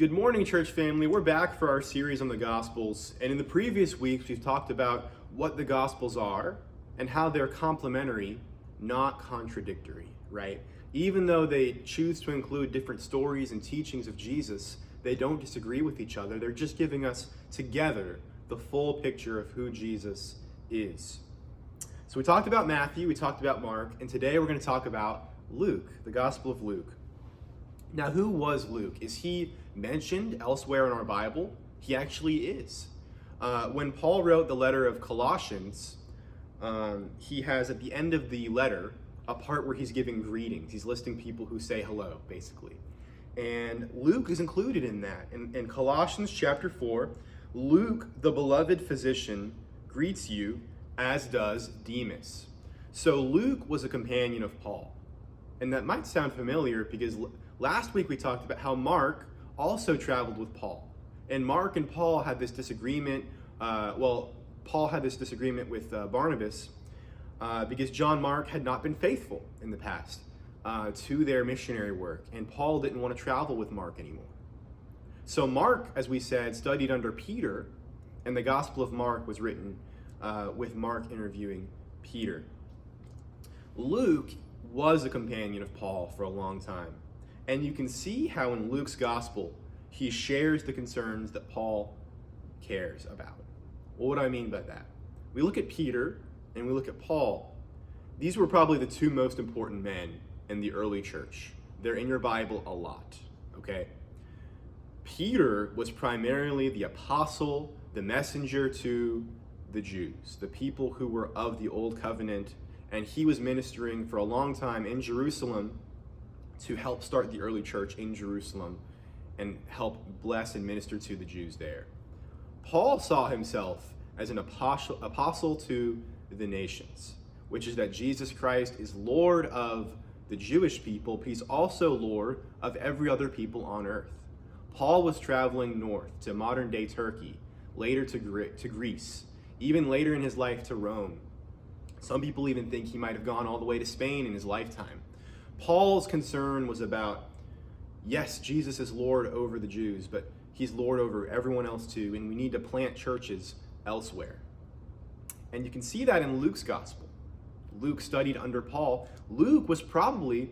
Good morning, church family. We're back for our series on the Gospels. And in the previous weeks, we've talked about what the Gospels are and how they're complementary, not contradictory, right? Even though they choose to include different stories and teachings of Jesus, they don't disagree with each other. They're just giving us together the full picture of who Jesus is. So we talked about Matthew, we talked about Mark, and today we're going to talk about Luke, the Gospel of Luke. Now, who was Luke? Is he mentioned elsewhere in our Bible? He actually is. When Paul wrote the letter of Colossians, he has at the end of the letter a part where he's giving greetings. He's listing people who say hello, basically. And Luke is included in that. In Colossians chapter 4, Luke, the beloved physician, greets you, as does Demas. So Luke was a companion of Paul. And that might sound familiar because last week we talked about how Mark also traveled with Paul. And Mark and Paul had this disagreement. Paul had this disagreement with Barnabas because John Mark had not been faithful in the past to their missionary work. And Paul didn't want to travel with Mark anymore. So Mark, as we said, studied under Peter, and the Gospel of Mark was written with Mark interviewing Peter. Luke was a companion of Paul for a long time. And you can see how in Luke's gospel, he shares the concerns that Paul cares about. Well, what do I mean by that? We look at Peter and we look at Paul. These were probably the two most important men in the early church. They're in your Bible a lot, okay? Peter was primarily the apostle, the messenger to the Jews, the people who were of the old covenant, and he was ministering for a long time in Jerusalem to help start the early church in Jerusalem and help bless and minister to the Jews there. Paul saw himself as an apostle to the nations, which is that Jesus Christ is Lord of the Jewish people, but he's also Lord of every other people on earth. Paul was traveling north to modern-day Turkey, later to Greece, even later in his life to Rome. Some people even think he might have gone all the way to Spain in his lifetime. Paul's concern was about, yes, Jesus is Lord over the Jews, but he's Lord over everyone else too, and we need to plant churches elsewhere. And you can see that in Luke's gospel. Luke studied under Paul. Luke was probably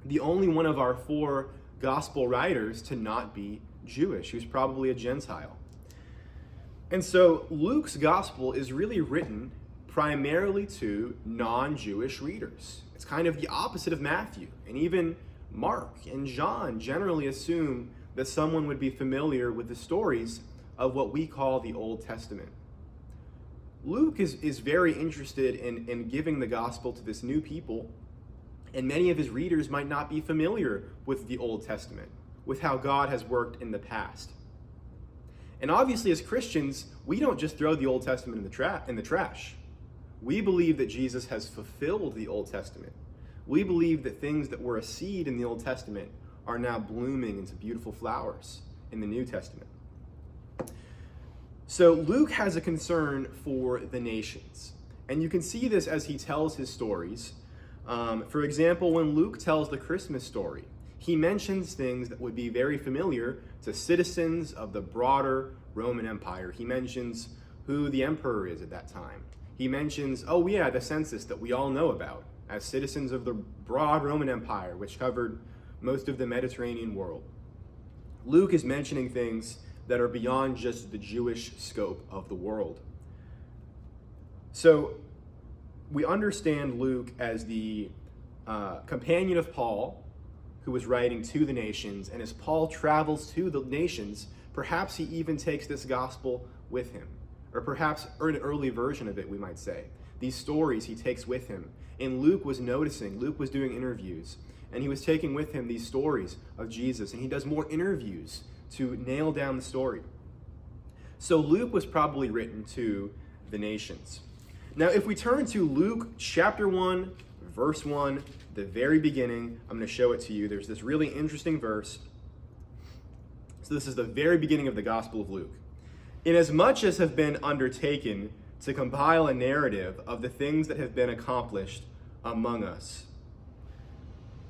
the only one of our four gospel writers to not be Jewish. He was probably a Gentile. And so Luke's gospel is really written primarily to non-Jewish readers. It's kind of the opposite of Matthew, and even Mark and John generally assume that someone would be familiar with the stories of what we call the Old Testament. Luke is very interested in giving the gospel to this new people, and many of his readers might not be familiar with the Old Testament, with how God has worked in the past. And obviously as Christians, we don't just throw the Old Testament in the trash. We believe that Jesus has fulfilled the Old Testament. We believe that things that were a seed in the Old Testament are now blooming into beautiful flowers in the New Testament. So Luke has a concern for the nations. And you can see this as he tells his stories. For example, when Luke tells the Christmas story, he mentions things that would be very familiar to citizens of the broader Roman Empire. He mentions who the emperor is at that time. He mentions, the census that we all know about as citizens of the broad Roman Empire, which covered most of the Mediterranean world. Luke is mentioning things that are beyond just the Jewish scope of the world. So we understand Luke as the companion of Paul, who was writing to the nations, and as Paul travels to the nations, perhaps he even takes this gospel with him. Or perhaps an early version of it, we might say. These stories he takes with him. And Luke was noticing, Luke was doing interviews, and he was taking with him these stories of Jesus, and he does more interviews to nail down the story. So Luke was probably written to the nations. Now, if we turn to Luke chapter 1, verse 1, the very beginning, I'm going to show it to you. There's this really interesting verse. So this is the very beginning of the Gospel of Luke. Inasmuch as have been undertaken to compile a narrative of the things that have been accomplished among us,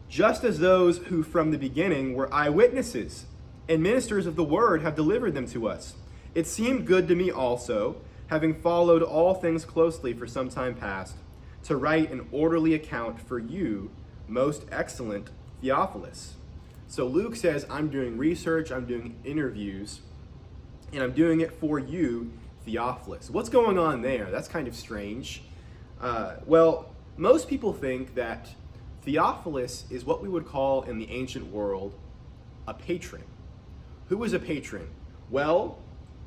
just as those who from the beginning were eyewitnesses and ministers of the word have delivered them to us. It seemed good to me also, having followed all things closely for some time past, to write an orderly account for you, most excellent Theophilus. So Luke says, I'm doing research, I'm doing interviews, and I'm doing it for you, Theophilus. What's going on there? That's kind of strange. Well, most people think that Theophilus is what we would call in the ancient world a patron. Who is a patron? Well,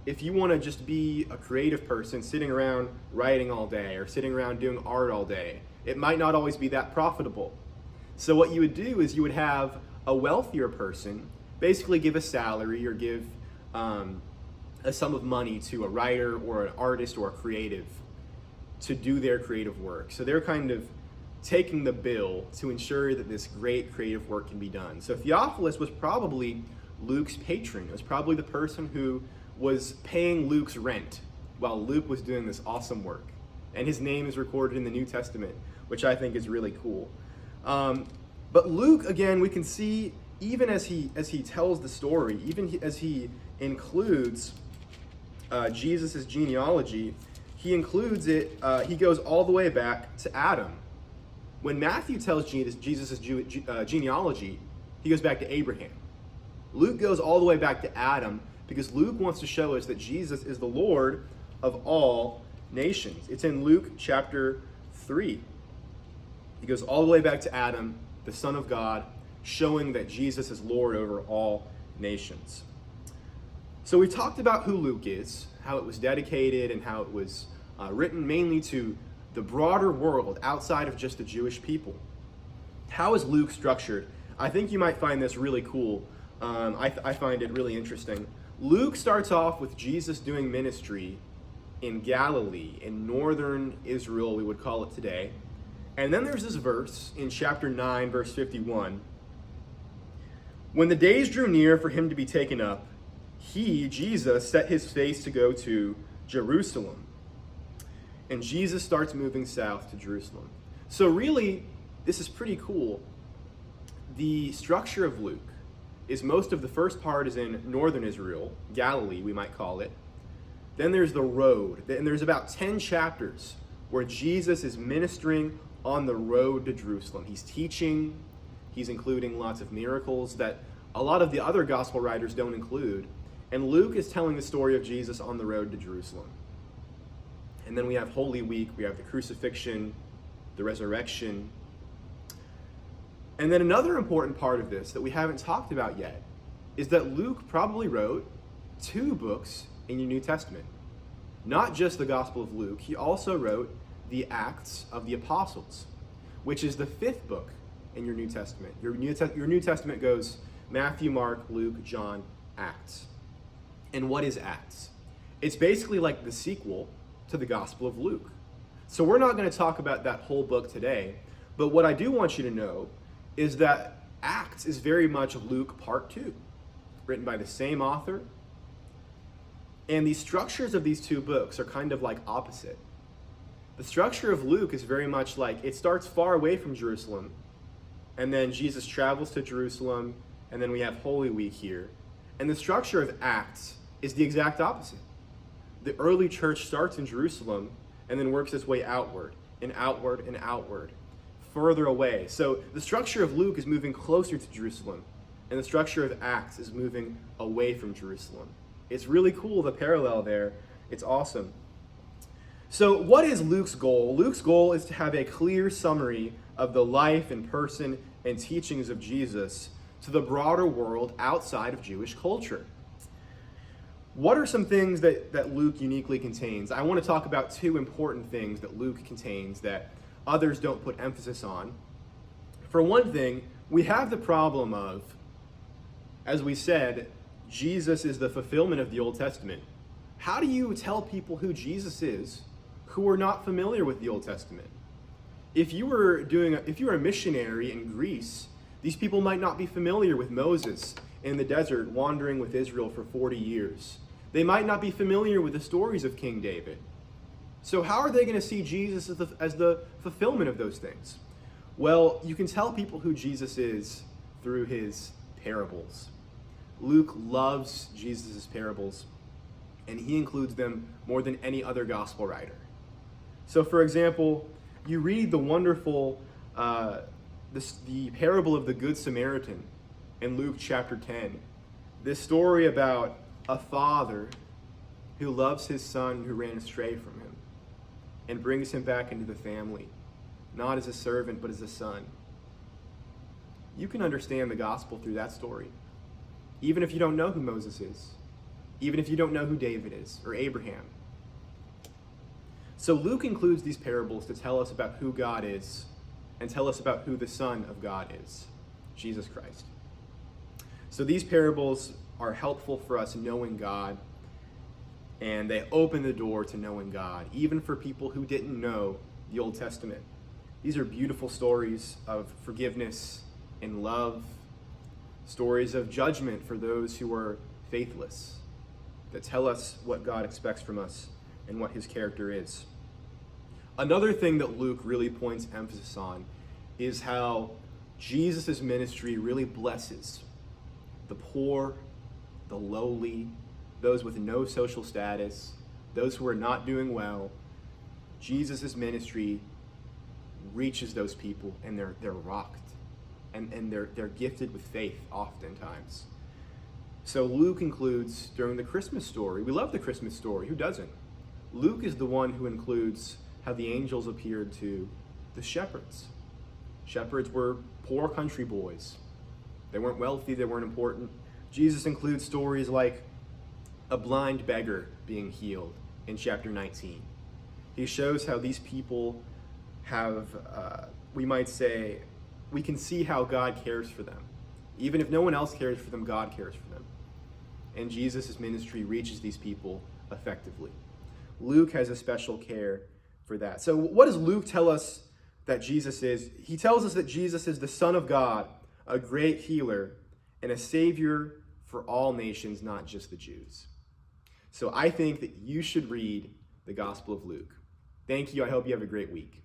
if you want to just be a creative person sitting around writing all day or sitting around doing art all day, it might not always be that profitable. So what you would do is you would have a wealthier person basically give a salary or give a sum of money to a writer or an artist or a creative to do their creative work. So they're kind of taking the bill to ensure that this great creative work can be done. So Theophilus was probably Luke's patron. It was probably the person who was paying Luke's rent while Luke was doing this awesome work. And his name is recorded in the New Testament, which I think is really cool. But Luke, again, we can see even as he tells the story, even as he includes Jesus' genealogy, he includes it, he goes all the way back to Adam. When Matthew tells Jesus' genealogy, he goes back to Abraham. Luke goes all the way back to Adam because Luke wants to show us that Jesus is the Lord of all nations. It's in Luke chapter 3. He goes all the way back to Adam, the Son of God, showing that Jesus is Lord over all nations. So we talked about who Luke is, how it was dedicated, and how it was written mainly to the broader world outside of just the Jewish people. How is Luke structured? I think you might find this really cool. I find it really interesting. Luke starts off with Jesus doing ministry in Galilee, in northern Israel, we would call it today. And then there's this verse in chapter 9, verse 51. When the days drew near for him to be taken up, he, Jesus, set his face to go to Jerusalem. And Jesus starts moving south to Jerusalem. So really, this is pretty cool. The structure of Luke is most of the first part is in northern Israel, Galilee, we might call it. Then there's the road. And there's about 10 chapters where Jesus is ministering on the road to Jerusalem. He's teaching. He's including lots of miracles that a lot of the other gospel writers don't include. And Luke is telling the story of Jesus on the road to Jerusalem. And then we have Holy Week, we have the crucifixion, the resurrection. And then another important part of this that we haven't talked about yet is that Luke probably wrote 2 books in your New Testament. Not just the Gospel of Luke, he also wrote the Acts of the Apostles, which is the 5th book in your New Testament. Your New Testament goes Matthew, Mark, Luke, John, Acts. And what is Acts? It's basically like the sequel to the Gospel of Luke. So we're not going to talk about that whole book today, but what I do want you to know is that Acts is very much Luke Part 2, written by the same author. And the structures of these 2 books are kind of like opposite. The structure of Luke is very much like it starts far away from Jerusalem, and then Jesus travels to Jerusalem, and then we have Holy Week here. And the structure of Acts is the exact opposite. The early church starts in Jerusalem and then works its way outward and outward and outward, further away. So the structure of Luke is moving closer to Jerusalem, and the structure of Acts is moving away from Jerusalem. It's really cool, the parallel there. It's awesome. So what is Luke's goal? Luke's goal is to have a clear summary of the life and person and teachings of Jesus to the broader world outside of Jewish culture. What are some things that Luke uniquely contains? I want to talk about 2 important things that Luke contains that others don't put emphasis on. For one thing, we have the problem of, as we said, Jesus is the fulfillment of the Old Testament. How do you tell people who Jesus is who are not familiar with the Old Testament? If you were a missionary in Greece, these people might not be familiar with Moses in the desert wandering with Israel for 40 years. They might not be familiar with the stories of King David. So how are they going to see Jesus as the fulfillment of those things? Well, you can tell people who Jesus is through his parables. Luke loves Jesus' parables, and he includes them more than any other gospel writer. So, for example, you read the wonderful, the parable of the Good Samaritan in Luke chapter 10. This story about a father who loves his son who ran astray from him and brings him back into the family, not as a servant, but as a son. You can understand the gospel through that story, even if you don't know who Moses is, even if you don't know who David is or Abraham. So Luke includes these parables to tell us about who God is and tell us about who the Son of God is, Jesus Christ. So these parables are helpful for us knowing God, and they open the door to knowing God, even for people who didn't know the Old Testament. These are beautiful stories of forgiveness and love, stories of judgment for those who are faithless, that tell us what God expects from us and what his character is. Another thing that Luke really points emphasis on is how Jesus' ministry really blesses the poor, the lowly, those with no social status, those who are not doing well. Jesus' ministry reaches those people, and they're rocked, and they're gifted with faith oftentimes. So Luke includes, during the Christmas story, we love the Christmas story, who doesn't? Luke is the one who includes how the angels appeared to the shepherds. Shepherds were poor country boys. They weren't wealthy, they weren't important. Jesus includes stories like a blind beggar being healed in chapter 19. He shows how these people have, we might say, we can see how God cares for them. Even if no one else cares for them, God cares for them. And Jesus' ministry reaches these people effectively. Luke has a special care for that. So what does Luke tell us that Jesus is? He tells us that Jesus is the Son of God, a great healer, and a Savior for all nations, not just the Jews. So I think that you should read the Gospel of Luke. Thank you. I hope you have a great week.